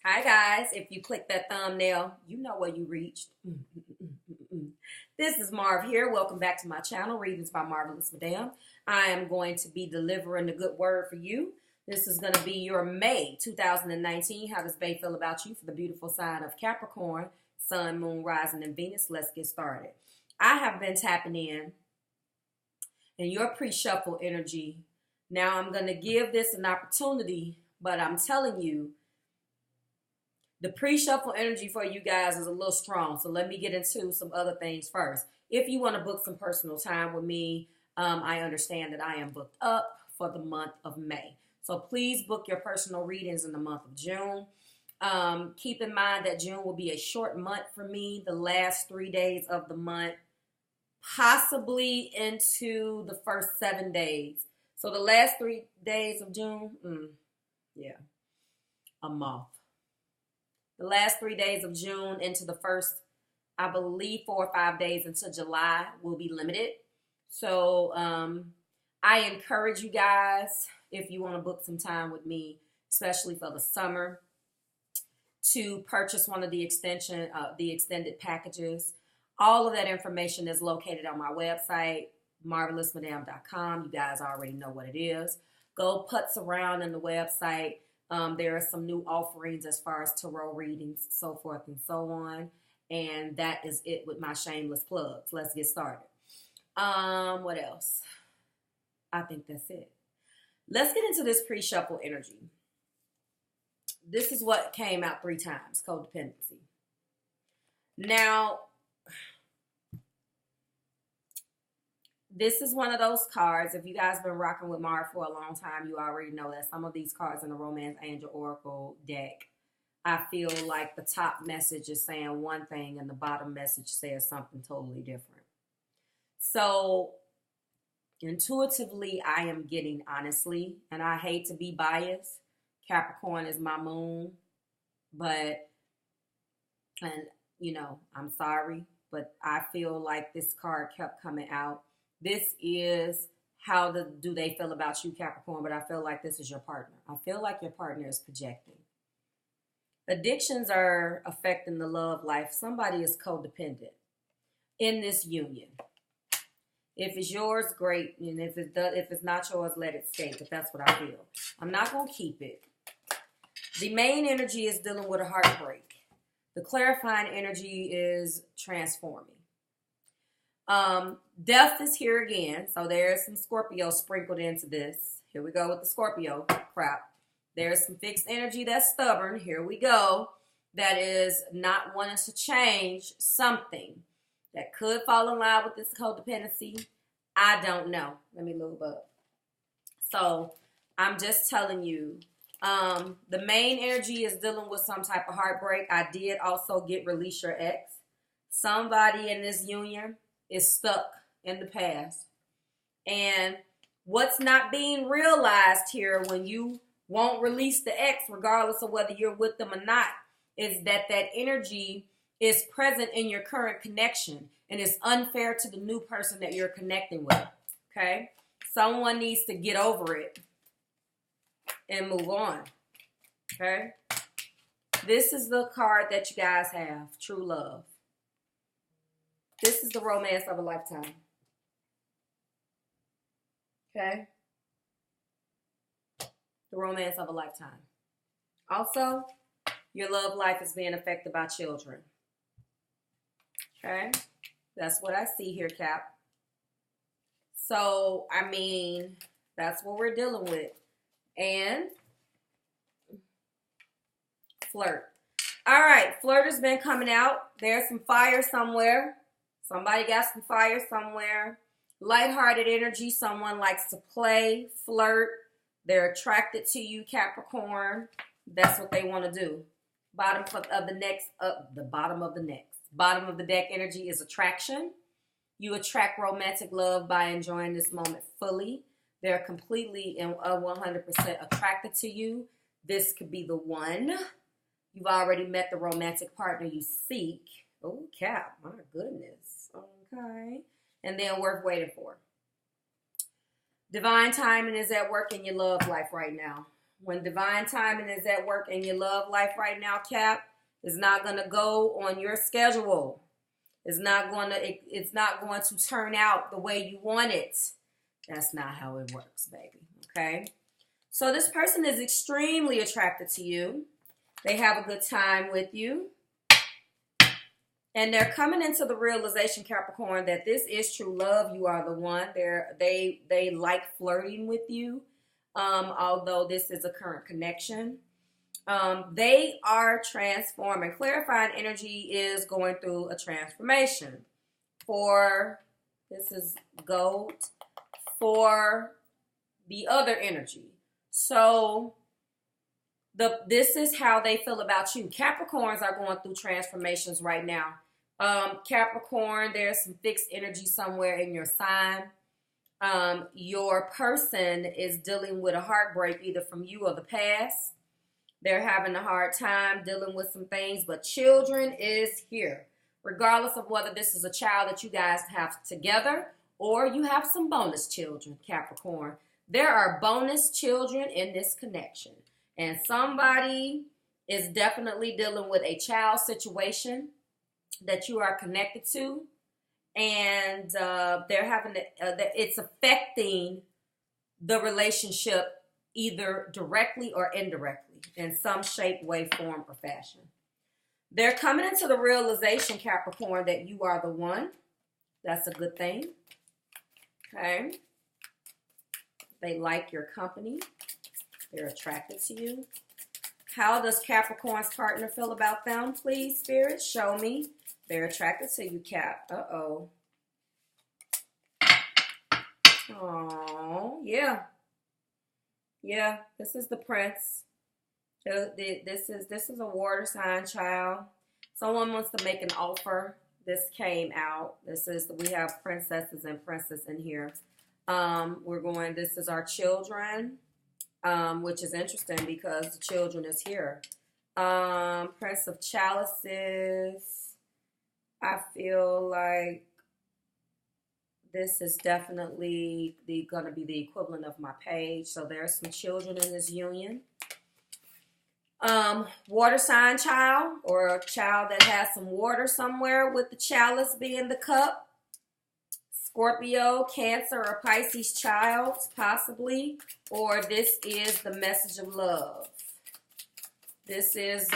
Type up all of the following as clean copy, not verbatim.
Hi guys, if you click that thumbnail, you know where you reached. This is Marv here. Welcome back to my channel, Readings by Marvelous Madame. I am going to be delivering the good word for you. This is going to be your May 2019. How does Bae feel about you for the beautiful sign of Capricorn, Sun, Moon, Rising, and Venus? Let's get started. I have been tapping in your pre-shuffle energy. Now I'm going to give this an opportunity, but I'm telling you, the pre-shuffle energy for you guys is a little strong. So let me get into some other things first. If you want to book some personal time with me, I understand that I am booked up for the month of May. So please book your personal readings in the month of June. Keep in mind that June will be a short month for me. The last 3 days of the month, possibly into the first 7 days. So the last 3 days of June, a month. The last 3 days of June into the first, I believe, 4 or 5 days into July will be limited. So I encourage you guys, if you want to book some time with me, especially for the summer, to purchase one of the extended packages. All of that information is located on my website, marvelousmadame.com. You guys already know what it is. Go putz around in the website. There are some new offerings as far as tarot readings, so forth and so on. And that is it with my shameless plugs. Let's get started. What else? I think that's it. Let's get into this pre-shuffle energy. This is what came out 3 times, codependency. Now, this is one of those cards. If you guys have been rocking with Marv for a long time, you already know that some of these cards in the Romance Angel Oracle deck, I feel like the top message is saying one thing and the bottom message says something totally different. So intuitively, I am getting, honestly, and I hate to be biased, Capricorn is my moon, but, and you know, I'm sorry, but I feel like this card kept coming out. This is how do they feel about you, Capricorn, but I feel like this is your partner. I feel like your partner is projecting. Addictions are affecting the love life. Somebody is codependent in this union. If it's yours, great. And if it's not yours, let it stay. But that's what I feel. I'm not going to keep it. The main energy is dealing with a heartbreak. The clarifying energy is transforming. Death is here again. So there's some Scorpio sprinkled into this. Here we go with the Scorpio crap. There's some fixed energy that's stubborn. Here we go. That is not wanting to change something that could fall in line with this codependency. I don't know. Let me lube up. So I'm just telling you, the main energy is dealing with some type of heartbreak. I did also get release your ex. Somebody in this union is stuck in the past. And what's not being realized here when you won't release the ex, regardless of whether you're with them or not, is that that energy is present in your current connection and it's unfair to the new person that you're connecting with. Okay? Someone needs to get over it and move on. Okay? This is the card that you guys have, true love. This is the romance of a lifetime. Okay? The romance of a lifetime. Also, your love life is being affected by children. Okay? That's what I see here, Cap. So, I mean, that's what we're dealing with. And flirt. All right, flirt has been coming out. There's some fire somewhere. Somebody got some fire somewhere. Lighthearted energy. Someone likes to play, flirt. They're attracted to you, Capricorn. That's what they want to do. Bottom of the deck energy is attraction. You attract romantic love by enjoying this moment fully. They're completely and 100% attracted to you. This could be the one. You've already met the romantic partner you seek. Oh, Cap, my goodness. Okay. And then worth waiting for. Divine timing is at work in your love life right now. When divine timing is at work in your love life right now, Cap, it's not going to go on your schedule. It's not going to turn out the way you want it. That's not how it works, baby. Okay? So this person is extremely attracted to you. They have a good time with you. And they're coming into the realization, Capricorn, that this is true love. You are the one. They like flirting with you, although this is a current connection. They are transforming. Clarifying energy is going through a transformation. This is gold, for the other energy. So this is how they feel about you. Capricorns are going through transformations right now. Capricorn, there's some fixed energy somewhere in your sign. Your person is dealing with a heartbreak either from you or the past. They're having a hard time dealing with some things, but children is here. Regardless of whether this is a child that you guys have together or you have some bonus children, Capricorn. There are bonus children in this connection. And somebody is definitely dealing with a child situation that you are connected to. And they're having it's affecting the relationship either directly or indirectly in some shape, way, form, or fashion. They're coming into the realization, Capricorn, that you are the one. That's a good thing. Okay. They like your company. They're attracted to you. How does Capricorn's partner feel about them? Please, Spirit, show me. They're attracted to you, Cap. Uh-oh. Oh, yeah. Yeah, this is the Prince. This is a water sign child. Someone wants to make an offer. This came out. We have princesses and princes in here. This is our children, which is interesting because the children is here. Prince of Chalices. I feel like this is definitely going to be the equivalent of my page. So there's some children in this union. Water sign child, or a child that has some water somewhere with the chalice being the cup. Scorpio, Cancer, or Pisces child, possibly. Or this is the message of love. This is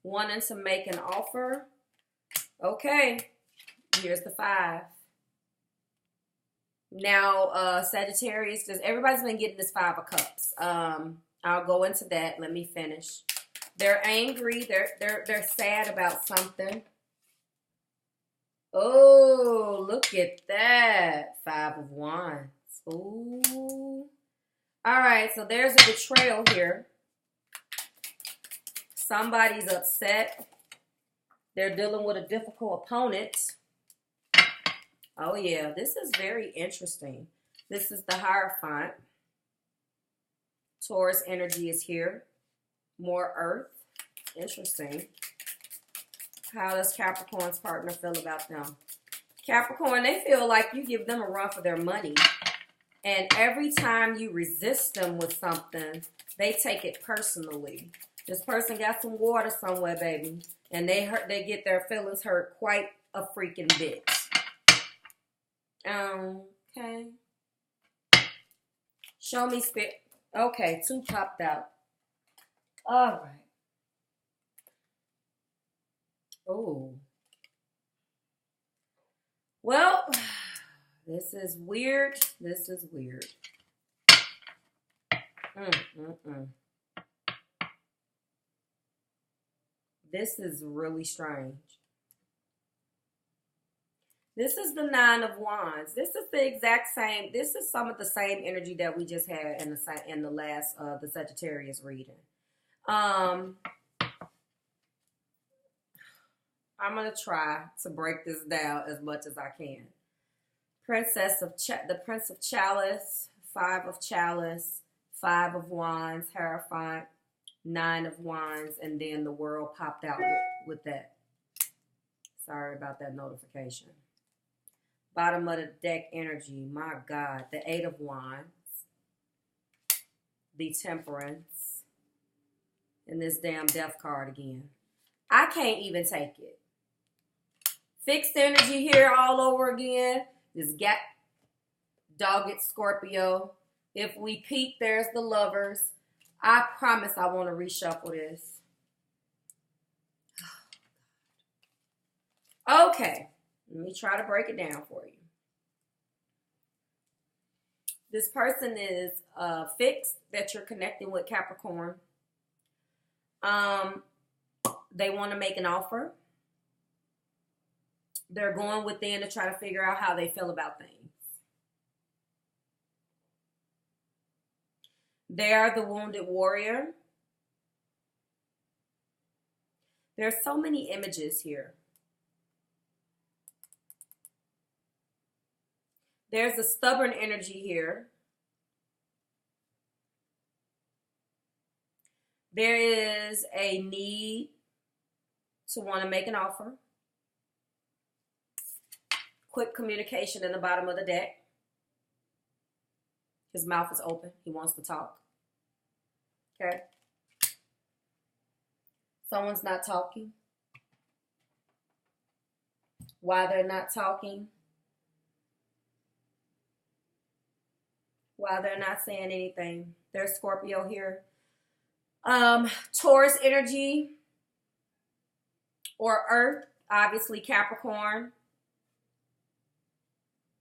wanting to make an offer. Okay, here's the 5. Now, Sagittarius, everybody's been getting this 5 of Cups. I'll go into that. Let me finish. They're angry. They're sad about something. Oh, look at that. 5 of Wands. Ooh. All right, so there's a betrayal here. Somebody's upset. They're dealing with a difficult opponent. Oh, yeah, this is very interesting. This is the Hierophant. Taurus energy is here. More earth. Interesting. How does Capricorn's partner feel about them? Capricorn, they feel like you give them a run for their money. And every time you resist them with something, they take it personally. This person got some water somewhere, baby. And they get their feelings hurt quite a freaking bit. Okay. Show me spirit. Okay, 2 popped out. All right. Oh. Well, this is weird. This is weird. This is really strange. This is the 9 of Wands. This is the exact same. This is some of the same energy that we just had in the last the Sagittarius reading. I'm gonna try to break this down as much as I can. The Prince of Chalice, 5 of Chalice, 5 of Wands, Hierophant, 9 of Wands, and then the World popped out with that. Sorry about that notification. Bottom of the deck energy, my God, the 8 of Wands, the Temperance, and this damn Death card again. I can't even take it. Fixed energy here all over again. This got dogged Scorpio. If we peek, there's the Lovers. I promise I want to reshuffle this. Okay, let me try to break it down for you. This person is fixed that you're connecting with, Capricorn. They want to make an offer. They're going within to try to figure out how they feel about things. They are the wounded warrior. There's so many images here. There's a stubborn energy here. There is a need to want to make an offer. Quick communication in the bottom of the deck. His mouth is open. He wants to talk. Okay. Someone's not talking. Why they're not talking? Why they're not saying anything? There's Scorpio here. Taurus energy or Earth, obviously Capricorn.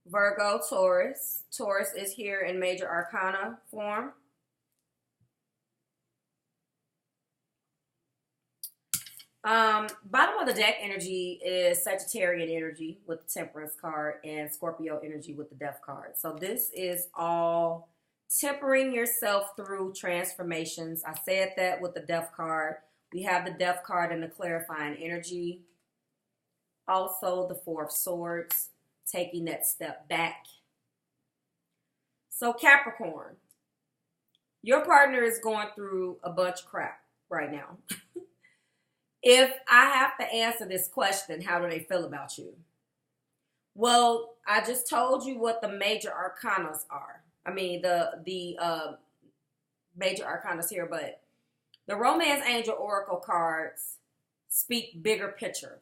Virgo, Taurus. Taurus is here in major arcana form. Bottom of the deck energy is Sagittarian energy with the Temperance card and Scorpio energy with the Death card. So this is all tempering yourself through transformations. I said that with the Death card. We have the Death card and the clarifying energy. Also the Four of Swords, taking that step back. So Capricorn, your partner is going through a bunch of crap right now. If I have to answer this question, how do they feel about you? Well, I just told you what the major arcanas are. I mean, the major arcanas here, but the Romance Angel Oracle cards speak bigger picture.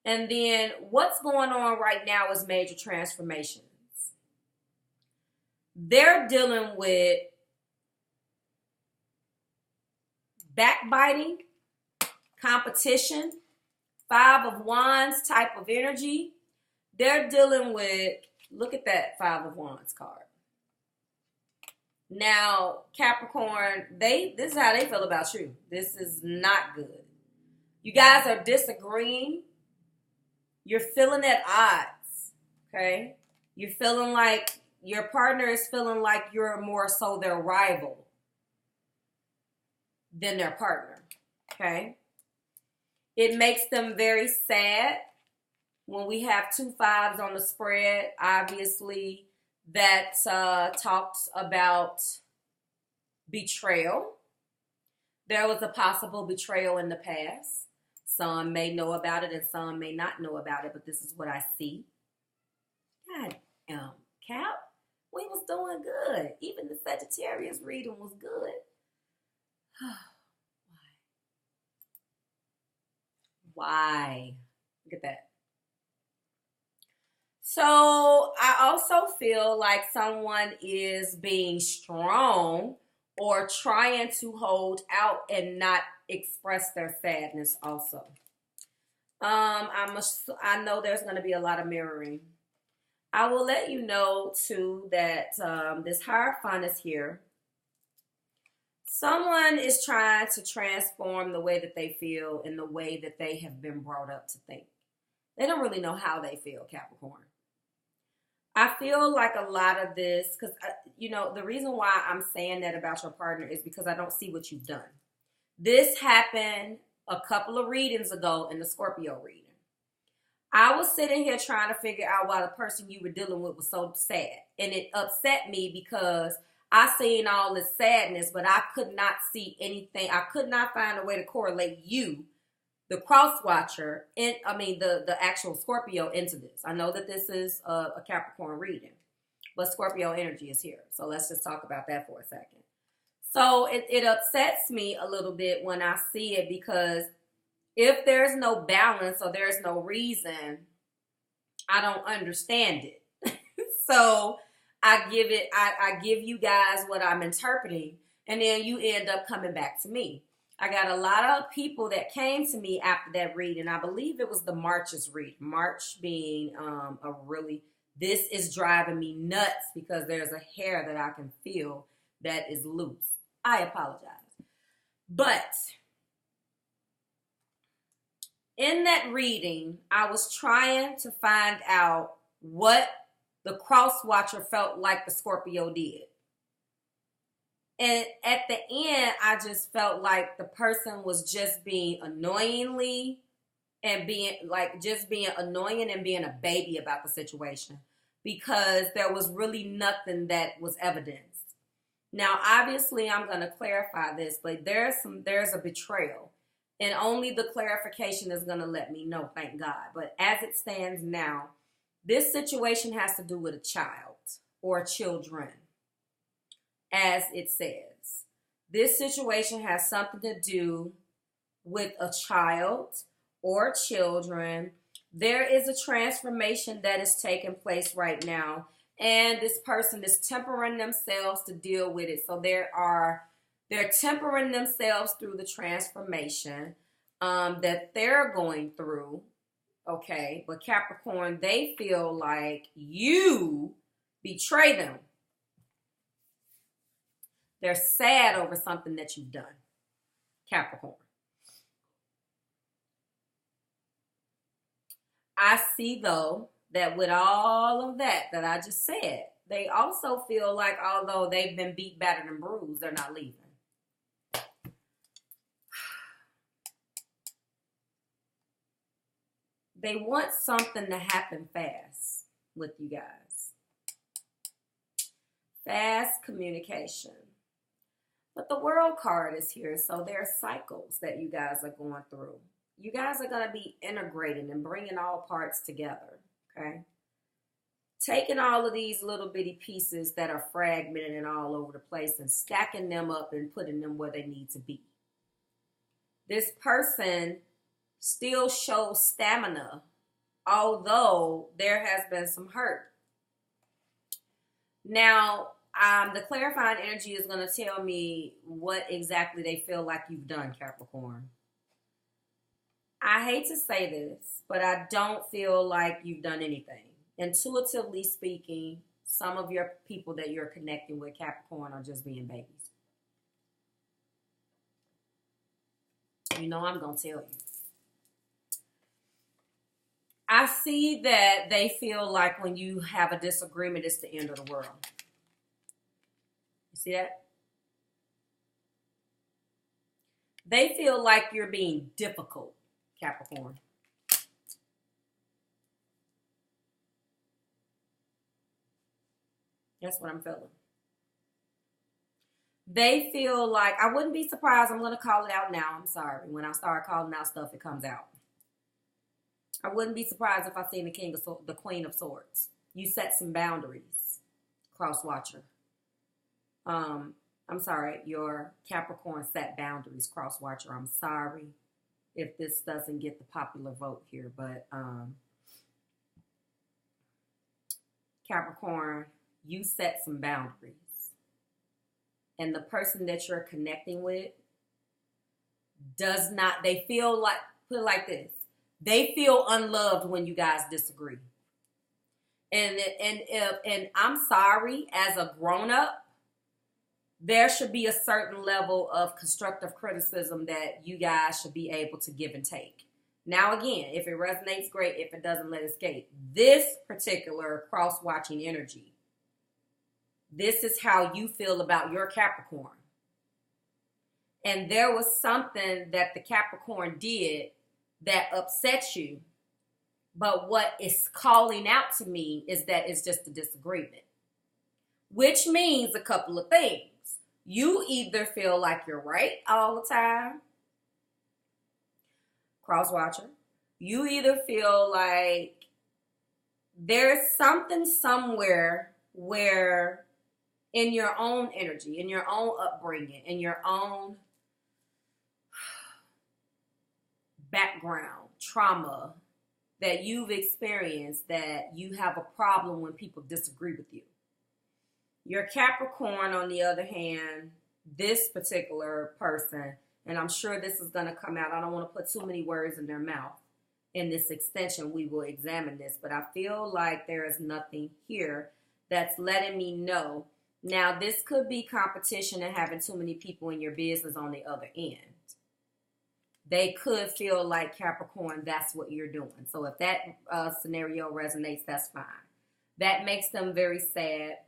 And then what's going on right now is major transformations. They're dealing with backbiting, competition, Five of Wands type of energy. They're dealing with, look at that Five of Wands card. Now, Capricorn, this is how they feel about you. This is not good. You guys are disagreeing. You're feeling at odds, okay? You're feeling like your partner is feeling like you're more so their rival than their partner, okay? It makes them very sad when we have 2 5s on the spread. Obviously, that talks about betrayal. There was a possible betrayal in the past. Some may know about it and some may not know about it, but this is what I see. God, Cap, we was doing good. Even the Sagittarius reading was good. Why? Look at that. So I also feel like someone is being strong or trying to hold out and not express their sadness also. I know there's going to be a lot of mirroring. I will let you know too that this Hierophant is here. Someone is trying to transform the way that they feel in the way that they have been brought up to think. They don't really know how they feel, Capricorn. I feel like a lot of this, because, you know, the reason why I'm saying that about your partner is because I don't see what you've done. This happened a couple of readings ago in the Scorpio reading. I was sitting here trying to figure out why the person you were dealing with was so sad. And it upset me because I seen all this sadness, but I could not see anything. I could not find a way to correlate you, the cross watcher, the actual Scorpio into this. I know that this is a Capricorn reading. but Scorpio energy is here. So let's just talk about that for a second. So it upsets me a little bit when I see it, because if there's no balance or there's no reason, I don't understand it. So I give you guys what I'm interpreting, and then you end up coming back to me. I got a lot of people that came to me after that reading. I believe it was the March's read. March being this is driving me nuts because there's a hair that I can feel that is loose. I apologize. But in that reading, I was trying to find out what the cross watcher felt like the Scorpio did. And at the end, I just felt like the person was just being annoying and being a baby about the situation, because there was really nothing that was evidenced. Now, obviously, I'm going to clarify this, but there's a betrayal, and only the clarification is going to let me know, thank God. But as it stands now, this situation has to do with a child or children. As it says, this situation has something to do with a child or children. There is a transformation that is taking place right now, and this person is tempering themselves to deal with it. So they're tempering themselves through the transformation that they're going through. Okay, but Capricorn, they feel like you betray them. They're sad over something that you've done, Capricorn. I see, though, that with all of that I just said, they also feel like although they've been beat, battered, and bruised, they're not leaving. They want something to happen fast with you guys. Fast communication. But the World card is here, so there are cycles that you guys are going through. You guys are going to be integrating and bringing all parts together, okay? Taking all of these little bitty pieces that are fragmented and all over the place and stacking them up and putting them where they need to be. This person still shows stamina, although there has been some hurt. Now, the clarifying energy is going to tell me what exactly they feel like you've done, Capricorn. I hate to say this, but I don't feel like you've done anything. Intuitively speaking, some of your people that you're connecting with, Capricorn, are just being babies. You know I'm going to tell you. I see that they feel like when you have a disagreement, it's the end of the world. See that? They feel like you're being difficult, Capricorn. That's what I'm feeling. They feel like, I wouldn't be surprised, I'm going to call it out now, I'm sorry. When I start calling out stuff, it comes out. I wouldn't be surprised if I seen the Queen of Swords. You set some boundaries, cross watcher. I'm sorry, your Capricorn set boundaries, cross watcher. I'm sorry if this doesn't get the popular vote here, but Capricorn, you set some boundaries. And the person that you're connecting with does not, they feel like, put it like this, they feel unloved when you guys disagree. And I'm sorry, as a grown-up, there should be a certain level of constructive criticism that you guys should be able to give and take. Now, again, if it resonates, great. If it doesn't, let it escape. This particular cross-watching energy, this is how you feel about your Capricorn. And there was something that the Capricorn did that upset you. But what is calling out to me is that it's just a disagreement. Which means a couple of things. You either feel like you're right all the time, cross watcher. You either feel like there's something somewhere where in your own energy, in your own upbringing, in your own background, trauma that you've experienced, that you have a problem when people disagree with you. Your Capricorn, on the other hand, this particular person, and I'm sure this is going to come out, I don't want to put too many words in their mouth. In this extension, we will examine this, but I feel like there is nothing here that's letting me know. Now, this could be competition and having too many people in your business on the other end. They could feel like, Capricorn, that's what you're doing. So if that scenario resonates, that's fine. That makes them very sad.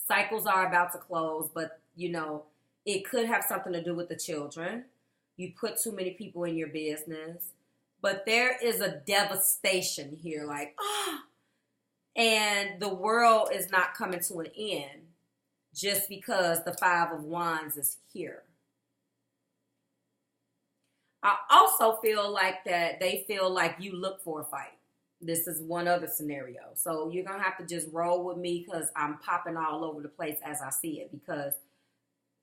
Cycles are about to close, but, you know, it could have something to do with the children. You put too many people in your business. But there is a devastation here, like, and the world is not coming to an end just because the Five of Wands is here. I also feel like that they feel like you look for a fight. This is one other scenario. So you're going to have to just roll with me because I'm popping all over the place as I see it, because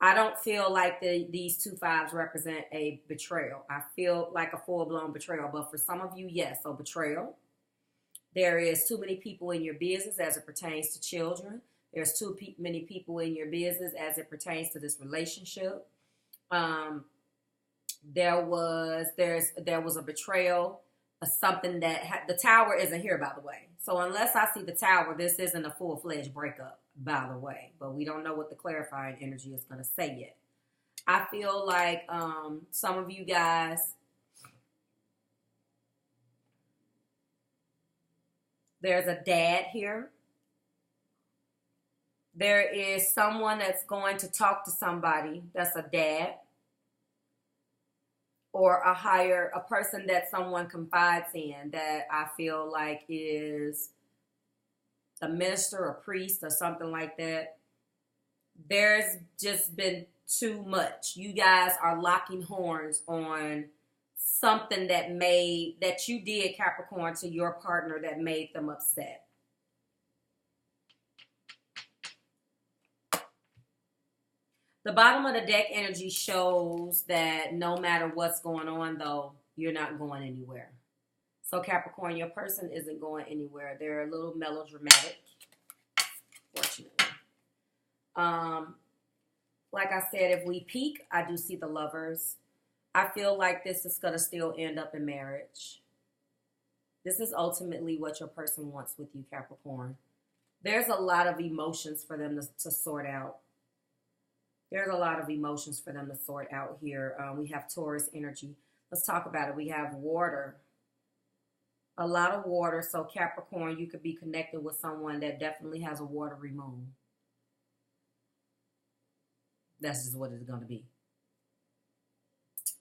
I don't feel like these two fives represent a betrayal. I feel like a full-blown betrayal. But for some of you, yes. So betrayal. There is too many people in your business as it pertains to children. There's too many people in your business as it pertains to this relationship. There was a betrayal, something that the Tower isn't here, by the way. So unless I see the Tower, this isn't a full-fledged breakup, by the way. But we don't know what the clarifying energy is going to say yet. I feel like some of you guys, there's a dad here. There is someone that's going to talk to somebody that's a dad, or a person that someone confides in, that I feel like is a minister or priest or something like that. There's just been too much. You guys are locking horns on something that you did, Capricorn, to your partner that made them upset. The bottom of the deck energy shows that no matter what's going on, though, you're not going anywhere. So, Capricorn, your person isn't going anywhere. They're a little melodramatic, fortunately. Like I said, if we peek, I do see the Lovers. I feel like this is going to still end up in marriage. This is ultimately what your person wants with you, Capricorn. There's a lot of emotions for them to sort out. There's a lot of emotions for them to sort out here. We have Taurus energy. Let's talk about it. We have water. A lot of water. So Capricorn, you could be connected with someone that definitely has a watery moon. That's just what it's going to be.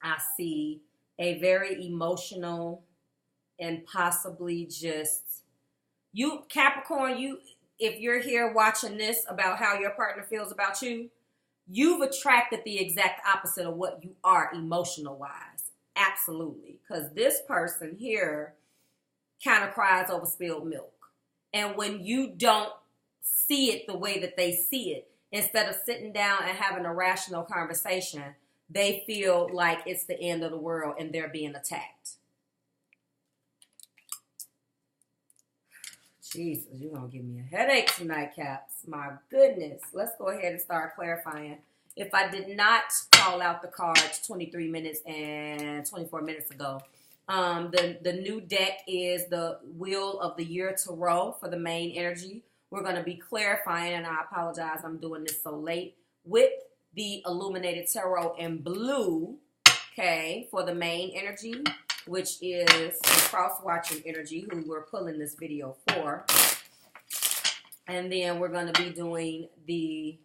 I see a very emotional and possibly just you, Capricorn, if you're here watching this about how your partner feels about you, you've attracted the exact opposite of what you are emotional-wise. Absolutely. Because this person here kind of cries over spilled milk. And when you don't see it the way that they see it, instead of sitting down and having a rational conversation, they feel like it's the end of the world and they're being attacked. Jesus, you're going to give me a headache tonight, Caps. My goodness. Let's go ahead and start clarifying. If I did not call out the cards 23 minutes and 24 minutes ago, the new deck is the Wheel of the Year Tarot for the main energy. We're going to be clarifying, and I apologize, I'm doing this so late, with the Illuminated Tarot in blue, okay, for the main energy, which is the cross-watching energy, who we're pulling this video for. And then we're going to be doing the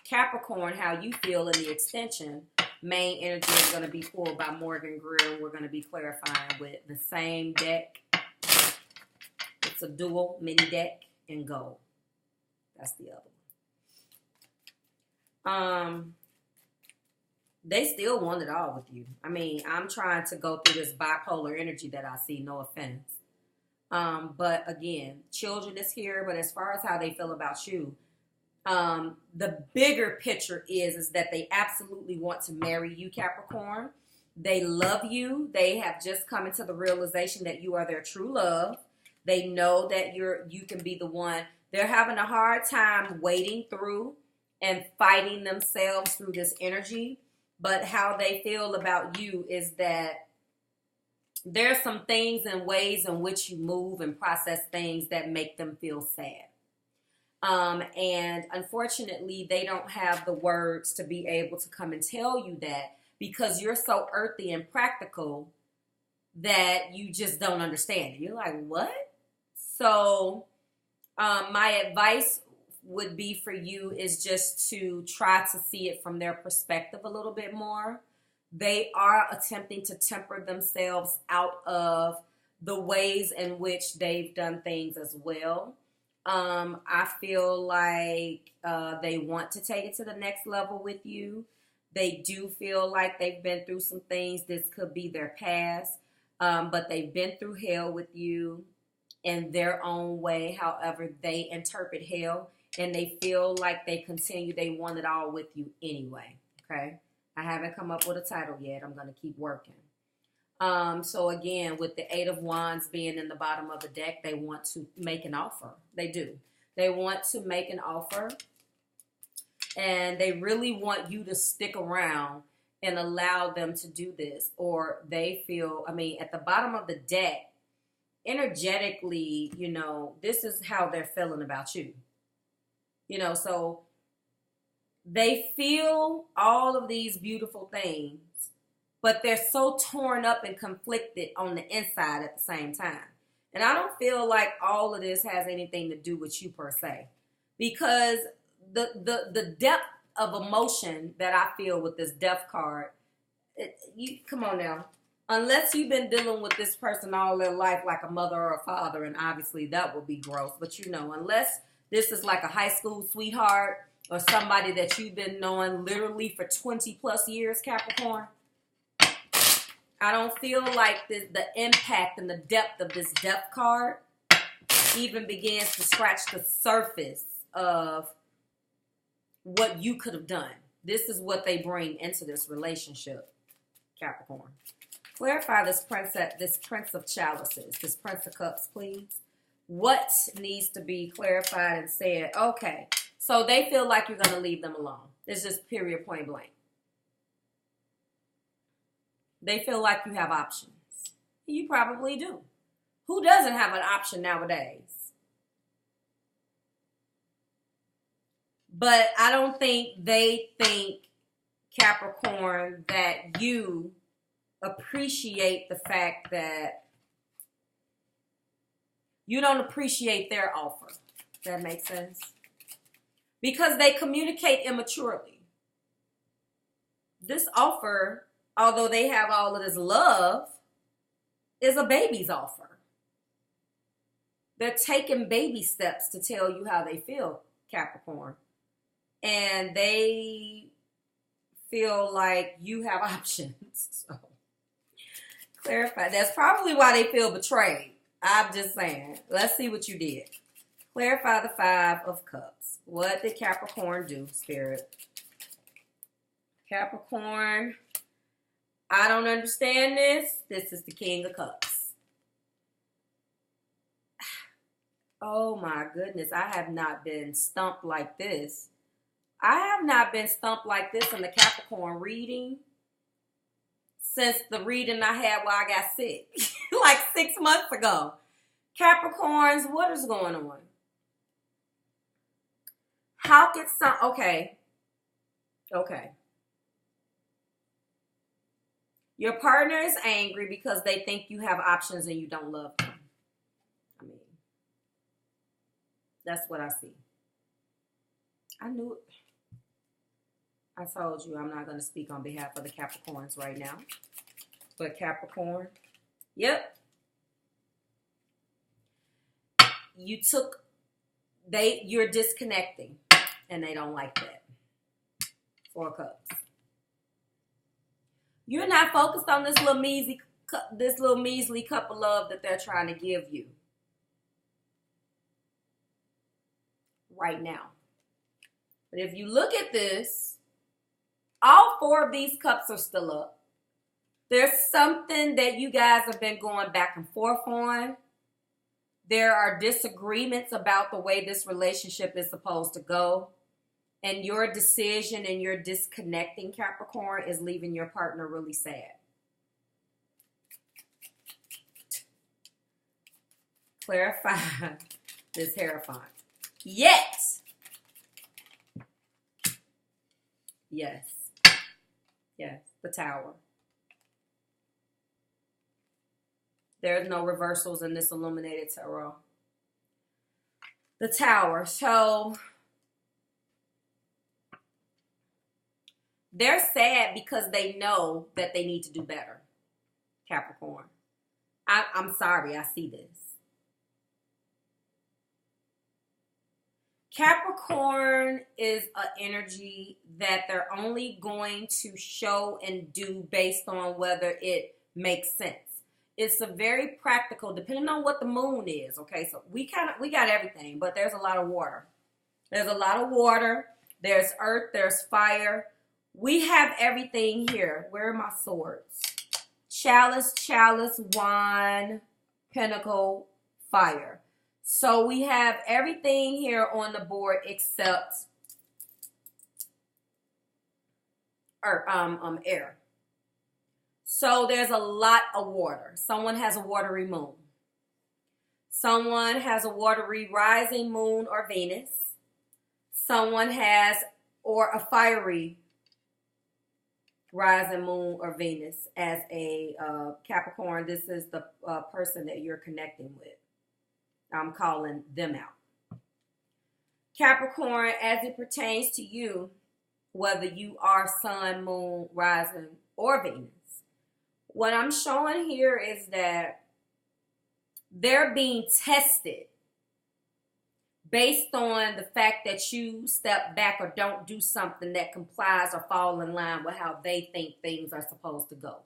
Capricorn, how you feel in the extension. Main energy is going to be pulled by Morgan Greer. We're going to be clarifying with the same deck. It's a dual mini deck in gold. That's the other one. They still want it all with you. I mean, I'm trying to go through this bipolar energy that I see, no offense. But again, children is here. But as far as how they feel about you, the bigger picture is that they absolutely want to marry you, Capricorn. They love you. They have just come into the realization that you are their true love. They know that you can be the one. They're having a hard time wading through and fighting themselves through this energy. But how they feel about you is that there's some things and ways in which you move and process things that make them feel sad. And unfortunately, they don't have the words to be able to come and tell you that, because you're so earthy and practical that you just don't understand it. You're like, what? So my advice would be for you is just to try to see it from their perspective a little bit more. They are attempting to temper themselves out of the ways in which they've done things as well. I feel like they want to take it to the next level with you. They do feel like they've been through some things. This could be their past, but they've been through hell with you in their own way, however they interpret hell, and they feel like they want it all with you anyway, okay? I haven't come up with a title yet. I'm going to keep working. So again, with the Eight of Wands being in the bottom of the deck, they want to make an offer. They do. They want to make an offer, and they really want you to stick around and allow them to do this. Or they feel, at the bottom of the deck, energetically, this is how they're feeling about you. So they feel all of these beautiful things, but they're so torn up and conflicted on the inside at the same time. And I don't feel like all of this has anything to do with you per se, because the depth of emotion that I feel with this Death card, come on now. Unless you've been dealing with this person all their life, like a mother or a father, and obviously that would be gross. But unless this is like a high school sweetheart or somebody that you've been knowing literally for 20 plus years, Capricorn, I don't feel like the impact and the depth of this Death card even begins to scratch the surface of what you could have done. This is what they bring into this relationship, Capricorn. Clarify this Prince of Chalices, this Prince of Cups, please. What needs to be clarified and said? Okay, so they feel like you're going to leave them alone. It's just period, point blank. They feel like you have options. You probably do. Who doesn't have an option nowadays? But I don't think they think, Capricorn, that you appreciate the fact that you don't appreciate their offer. Does that make sense? Because they communicate immaturely. This offer, although they have all of this love, is a baby's offer. They're taking baby steps to tell you how they feel, Capricorn. And they feel like you have options. So, clarify. That's probably why they feel betrayed. I'm just saying. Let's see what you did. Clarify the Five of Cups. What did Capricorn do, Spirit? Capricorn, I don't understand this. This is the King of Cups. Oh my goodness. I have not been stumped like this. I have not been stumped like this in the Capricorn reading since the reading I had while I got sick. Like 6 months ago. Capricorns, what is going on? How could okay. Your partner is angry because they think you have options and you don't love them. That's what I see. I knew it. I told you I'm not going to speak on behalf of the Capricorns right now. But Capricorn, yep. You're disconnecting, and they don't like that. Four of Cups. You're not focused on this little measly cup of love that they're trying to give you. right now. But if you look at this, all 4 of these cups are still up. There's something that you guys have been going back and forth on. There are disagreements about the way this relationship is supposed to go. And your decision and your disconnecting, Capricorn, is leaving your partner really sad. Clarify this Hierophant. Yet. Yes. Yes, the Tower. There's no reversals in this illuminated tarot. The Tower. So they're sad because they know that they need to do better, Capricorn. I'm sorry, I see this. Capricorn is an energy that they're only going to show and do based on whether it makes sense. It's a very practical, depending on what the moon is. Okay, so we got everything, but there's a lot of water. There's a lot of water. There's earth. There's fire. We have everything here. Where are my swords? Chalice, wand, pentacle, fire. So we have everything here on the board except air. So there's a lot of water. Someone has a watery moon. Someone has a watery rising moon or Venus. Someone has or a fiery rising moon or Venus as a Capricorn. This is the person that you're connecting with. I'm calling them out. Capricorn, as it pertains to you, whether you are sun, moon, rising, or Venus, what I'm showing here is that they're being tested based on the fact that you step back or don't do something that complies or fall in line with how they think things are supposed to go.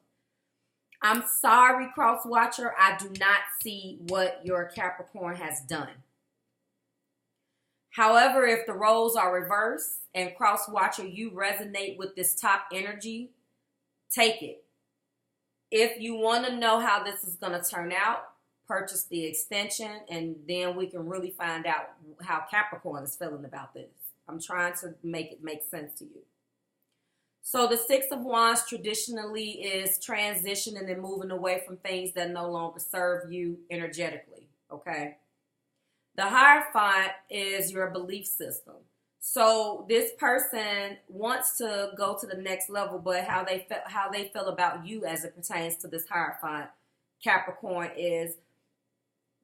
I'm sorry, cross watcher, I do not see what your Capricorn has done. However, if the roles are reversed and cross watcher, you resonate with this top energy, take it. If you want to know how this is going to turn out, purchase the extension, and then we can really find out how Capricorn is feeling about this. I'm trying to make it make sense to you. So the Six of Wands traditionally is transitioning and moving away from things that no longer serve you energetically, okay? The Hierophant is your belief system. So this person wants to go to the next level, but how they feel about you as it pertains to this Hierophant, Capricorn, is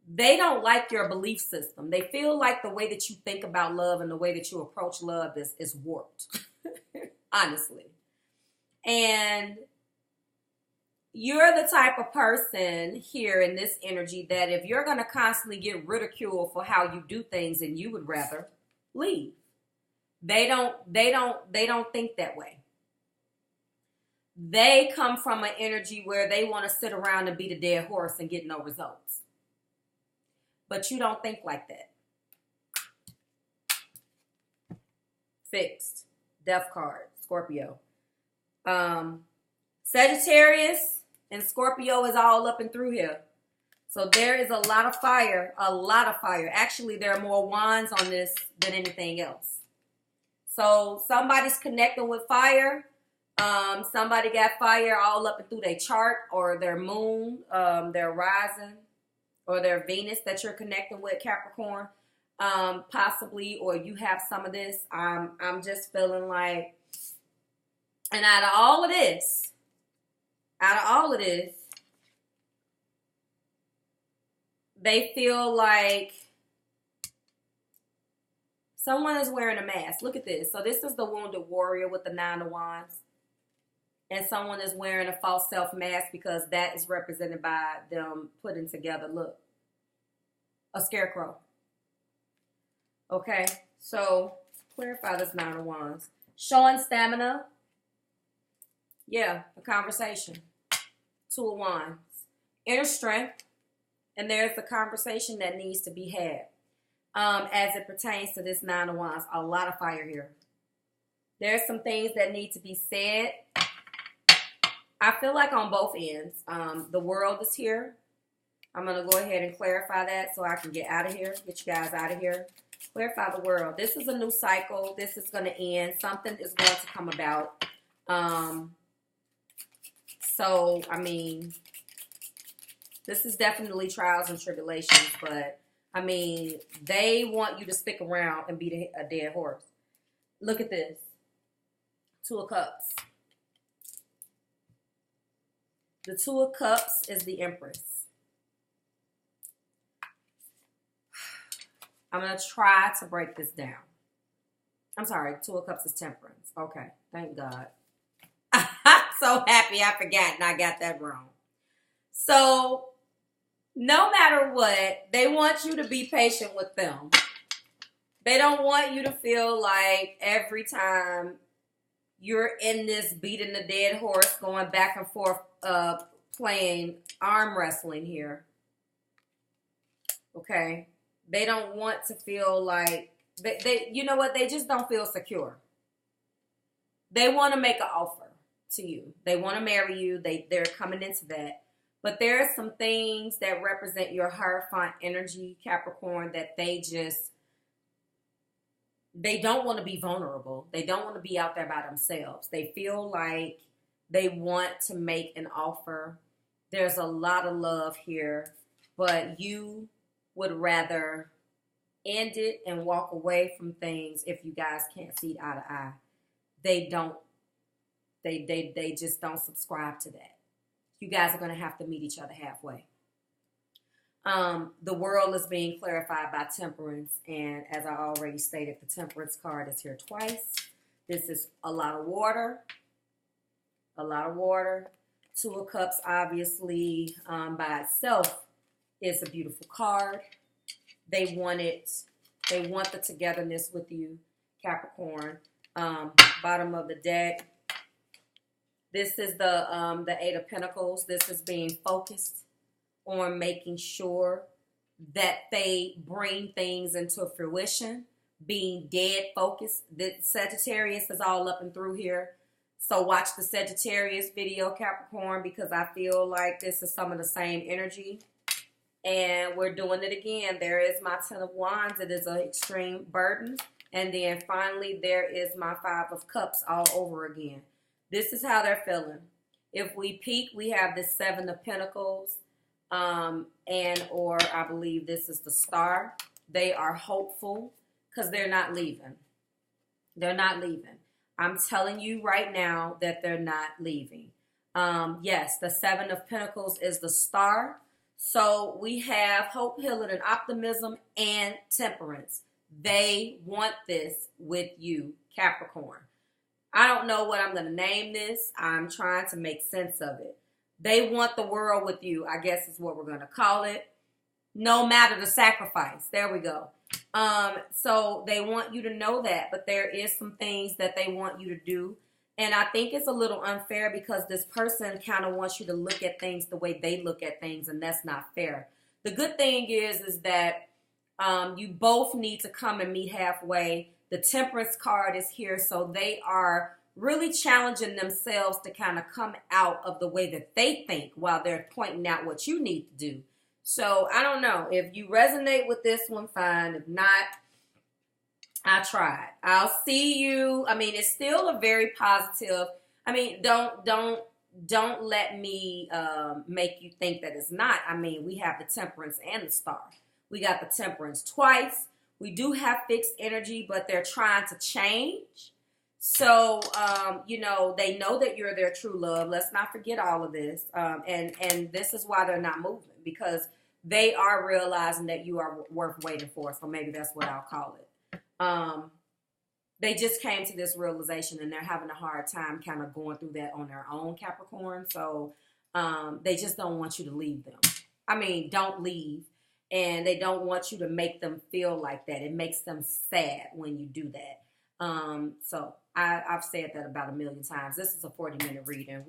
they don't like your belief system. They feel like the way that you think about love and the way that you approach love is warped, honestly. And you're the type of person here in this energy that if you're going to constantly get ridiculed for how you do things, and you would rather leave. They don't think that way. They come from an energy where they want to sit around and beat a dead horse and get no results. But you don't think like that. Fixed. Death card. Scorpio. Sagittarius and Scorpio is all up and through here. So there is a lot of fire. A lot of fire. Actually, there are more wands on this than anything else. So somebody's connecting with fire. Somebody got fire all up and through their chart or their moon, their rising, or their Venus that you're connecting with, Capricorn, possibly, or you have some of this. I'm just feeling like, and out of all of this, they feel like someone is wearing a mask. Look at this. So this is the wounded warrior with the 9 of Wands. And someone is wearing a false self mask because that is represented by them putting together, look, a scarecrow. Okay, so clarify this 9 of Wands. Showing stamina. Yeah, a conversation. 2 of Wands. Inner strength. And there's a conversation that needs to be had. as it pertains to this Nine of Wands. A lot of fire here. There's some things that need to be said. I feel like on both ends. The world is here. I'm going to go ahead and clarify that so I can get out of here. Get you guys out of here. Clarify the world. This is a new cycle. This is going to end. Something is going to come about. So, I mean, this is definitely trials and tribulations. But, I mean, they want you to stick around and be a dead horse. Look at this. Two of Cups. The Two of Cups is the Empress. I'm going to try to break this down. I'm sorry. Two of Cups is Temperance. Okay. Thank God. I'm so happy I forgot and I got that wrong. So, no matter what, they want you to be patient with them. They don't want you to feel like every time you're in this beating the dead horse, going back and forth, playing arm wrestling here. Okay? They don't want to feel like, they you know what, they just don't feel secure. They want to make an offer to you. They want to marry you. They're coming into that. But there are some things that represent your Hierophant energy, Capricorn, that they don't want to be vulnerable. They don't want to be out there by themselves. They feel like they want to make an offer. There's a lot of love here, but you would rather end it and walk away from things if you guys can't see eye to eye. They don't. They just don't subscribe to that. You guys are going to have to meet each other halfway. The world is being clarified by Temperance, and as I already stated, the Temperance card is here twice. This is a lot of water. A lot of water. Two of Cups, obviously, by itself, is a beautiful card. They want it. They want the togetherness with you, Capricorn. Bottom of the deck. This is the Eight of Pentacles. This is being focused on making sure that they bring things into fruition, being dead focused. The Sagittarius is all up and through here. So watch the Sagittarius video, Capricorn, because I feel like this is some of the same energy. And we're doing it again. There is my Ten of Wands. It is an extreme burden. And then finally, there is my Five of Cups all over again. This is how they're feeling. If we peek, we have the Seven of Pentacles. Or I believe this is the Star. They are hopeful because they're not leaving. They're not leaving. I'm telling you right now that they're not leaving. Yes, the Seven of Pentacles is the Star. So we have hope, healing, and optimism and temperance. They want this with you, Capricorn. I don't know what I'm going to name this. I'm trying to make sense of it. They want the world with you, I guess is what we're going to call it. No matter the sacrifice. There we go. So they want you to know that, but there is some things that they want you to do. And I think it's a little unfair because this person kind of wants you to look at things the way they look at things, and that's not fair. The good thing is that you both need to come and meet halfway. The Temperance card is here, so they are really challenging themselves to kind of come out of the way that they think while they're pointing out what you need to do. So I don't know. If you resonate with this one, fine. If not, I tried. I'll see you. I mean, it's still a very positive. I mean, don't let me make you think that it's not. I mean, we have the Temperance and the Star. We got the Temperance twice. We do have fixed energy, but they're trying to change. So, you know, they know that you're their true love. Let's not forget all of this. And this is why they're not moving, because they are realizing that you are worth waiting for. So maybe that's what I'll call it. They just came to this realization and they're having a hard time kind of going through that on their own, Capricorn. So they just don't want you to leave them. I mean, don't leave. And they don't want you to make them feel like that. It makes them sad when you do that. So I've said that about 1,000,000 times. This is a 40-minute reading.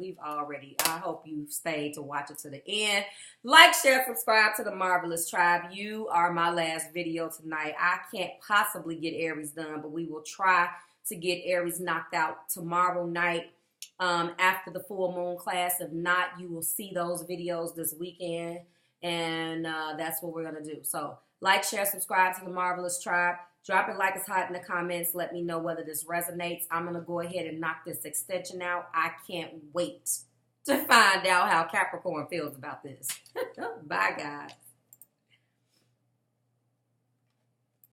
I hope you stayed to watch it to the end. Like, share, subscribe to the Marvelous Tribe. You are my last video tonight. I can't possibly get Aries done, but we will try to get Aries knocked out tomorrow night after the full moon class. If not, you will see those videos this weekend, and that's what we're going to do. So like, share, subscribe to the Marvelous Tribe. Drop it like it's hot in the comments. Let me know whether this resonates. I'm going to go ahead and knock this extension out. I can't wait to find out how Capricorn feels about this. Bye, guys.